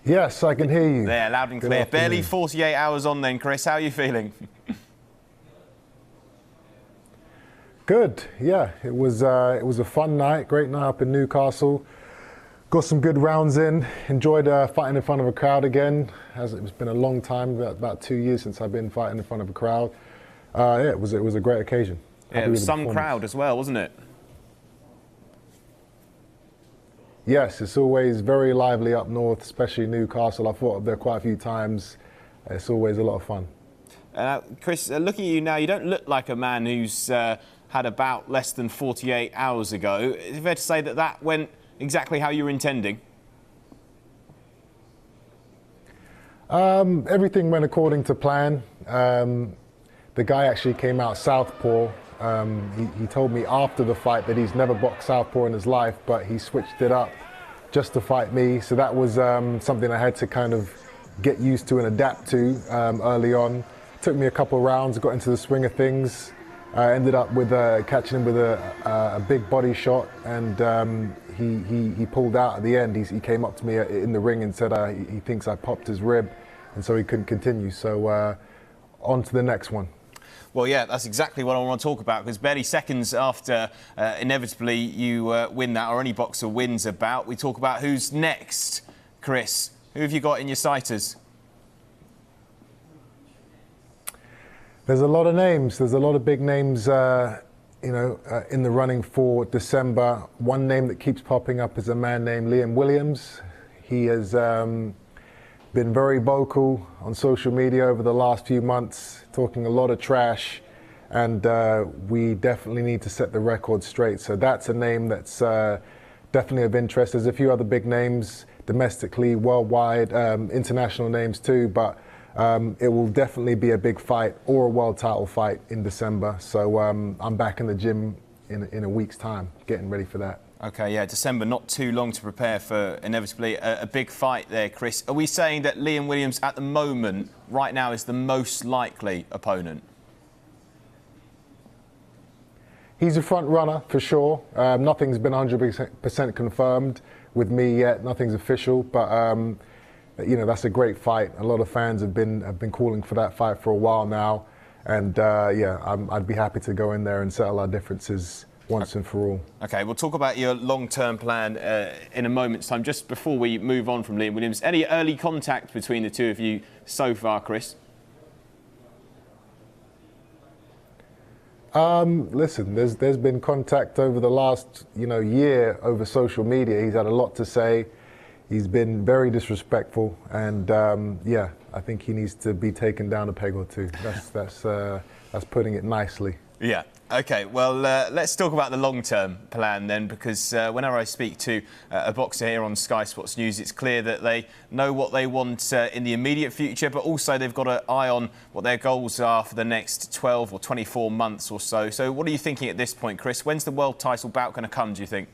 Yes, I can hear you. There, loud and clear. Barely 48 hours on then, Chris. How are you feeling? Good, yeah. It was a fun night, great night up in Newcastle. Got some good rounds in. Enjoyed fighting in front of a crowd again. It's been a long time, about 2 years since I've been fighting in front of a crowd. Yeah, it was a great occasion. Yeah, it was some crowd as well, wasn't it? Yes, it's always very lively up north, especially Newcastle. I've fought up there quite a few times. It's always a lot of fun. Chris, looking at you now, you don't look like a man who's had a bout less than 48 hours ago. Is it fair to say that that went exactly how you were intending? Everything went according to plan. The guy actually came out southpaw. He told me after the fight that he's never boxed southpaw in his life, but he switched it up just to fight me. So that was something I had to kind of get used to and adapt to early on. Took me a couple of rounds, got into the swing of things. Ended up with catching him with a big body shot, and he pulled out at the end. He came up to me in the ring and said he thinks I popped his rib, and so he couldn't continue. So on to the next one. Well, yeah, that's exactly what I want to talk about, because barely seconds after inevitably you win that, or any boxer wins a bout, we talk about who's next. Chris, who have you got in your sighters? There's a lot of names. There's a lot of big names, in the running for December. One name that keeps popping up is a man named Liam Williams. He has been very vocal on social media over the last few months, talking a lot of trash, and we definitely need to set the record straight. So that's a name that's definitely of interest. There's a few other big names domestically, worldwide, international names too, but it will definitely be a big fight or a world title fight in December. So I'm back in the gym in a week's time, getting ready for that. OK, yeah, December, not too long to prepare for inevitably a big fight there, Chris. Are we saying that Liam Williams at the moment, right now, is the most likely opponent? He's a front runner for sure. Nothing's been 100% confirmed with me yet. Nothing's official, but that's a great fight. A lot of fans have been calling for that fight for a while now, and I'd be happy to go in there and settle our differences once and for all. OK, we'll talk about your long-term plan in a moment's time. Just before we move on from Liam Williams, any early contact between the two of you so far, Chris? Listen, there's been contact over the last year over social media. He's had a lot to say. He's been very disrespectful, and I think he needs to be taken down a peg or two. That's putting it nicely. Yeah. OK, well, let's talk about the long-term plan then, because whenever I speak to a boxer here on Sky Sports News, it's clear that they know what they want in the immediate future, but also they've got an eye on what their goals are for the next 12 or 24 months or so. So what are you thinking at this point, Chris? When's the world title bout going to come, do you think?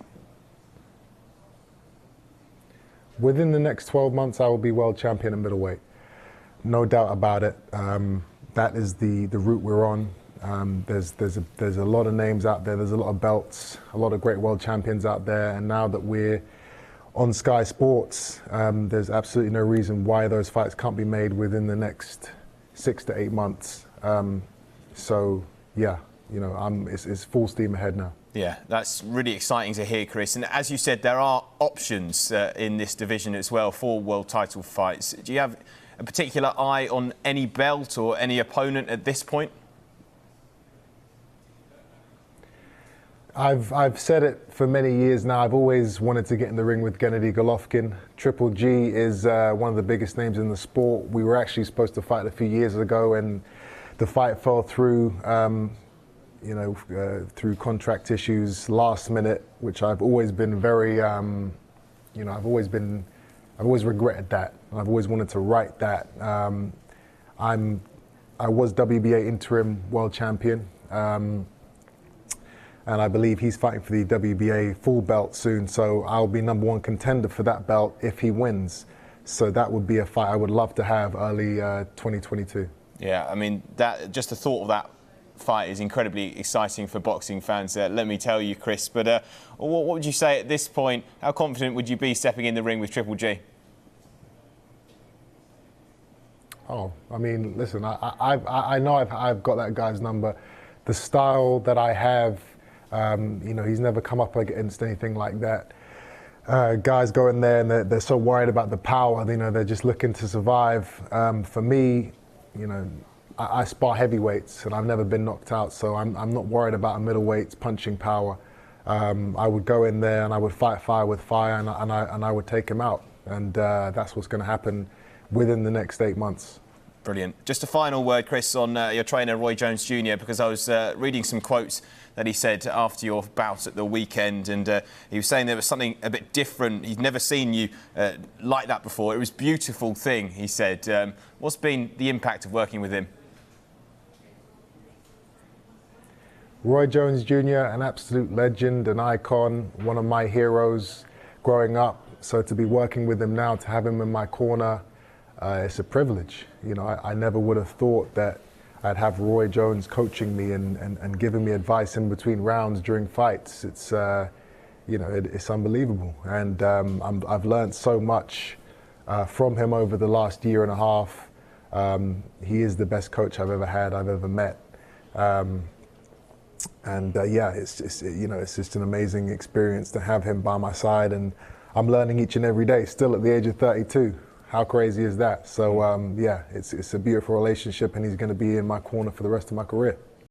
Within the next 12 months, I will be world champion in middleweight. No doubt about it. That is the route we're on. There's a lot of names out there. There's a lot of belts, a lot of great world champions out there. And now that we're on Sky Sports, there's absolutely no reason why those fights can't be made within the next 6 to 8 months. It's full steam ahead now. Yeah, that's really exciting to hear, Chris. And as you said, there are options in this division as well for world title fights. Do you have a particular eye on any belt or any opponent at this point? I've said it for many years now. I've always wanted to get in the ring with Gennady Golovkin. Triple G is one of the biggest names in the sport. We were actually supposed to fight a few years ago, and the fight fell through, through contract issues last minute, which I've always been very, I've always regretted that. I've always wanted to right that. I was WBA interim world champion. And I believe he's fighting for the WBA full belt soon, so I'll be #1 contender for that belt if he wins. So that would be a fight I would love to have early 2022. Yeah, I mean, just the thought of that fight is incredibly exciting for boxing fans, let me tell you, Chris. But what would you say at this point? How confident would you be stepping in the ring with Triple G? Oh, I mean, listen, I know I've got that guy's number. The style that I have, you know, he's never come up against anything like that. Guys go in there and they're so worried about the power, you know, they're just looking to survive. For me, you know, I spar heavyweights and I've never been knocked out, so I'm not worried about a middleweight's punching power. I would go in there and I would fight fire with fire, and I would take him out. And that's what's going to happen within the next 8 months. Brilliant. Just a final word, Chris, on your trainer, Roy Jones Jr., because I was reading some quotes that he said after your bout at the weekend, and he was saying there was something a bit different. He'd never seen you like that before. It was a beautiful thing, he said. What's been the impact of working with him? Roy Jones Jr., an absolute legend, an icon, one of my heroes growing up. So to be working with him now, to have him in my corner, it's a privilege. You know, I never would have thought that I'd have Roy Jones coaching me and giving me advice in between rounds during fights. It's, you know, it's unbelievable. And I've learned so much from him over the last year and a half. He is the best coach I've ever had, I've ever met. Yeah, it's you know, it's just an amazing experience to have him by my side, and I'm learning each and every day, still at the age of 32. How crazy is that? So yeah, it's a beautiful relationship, and he's going to be in my corner for the rest of my career.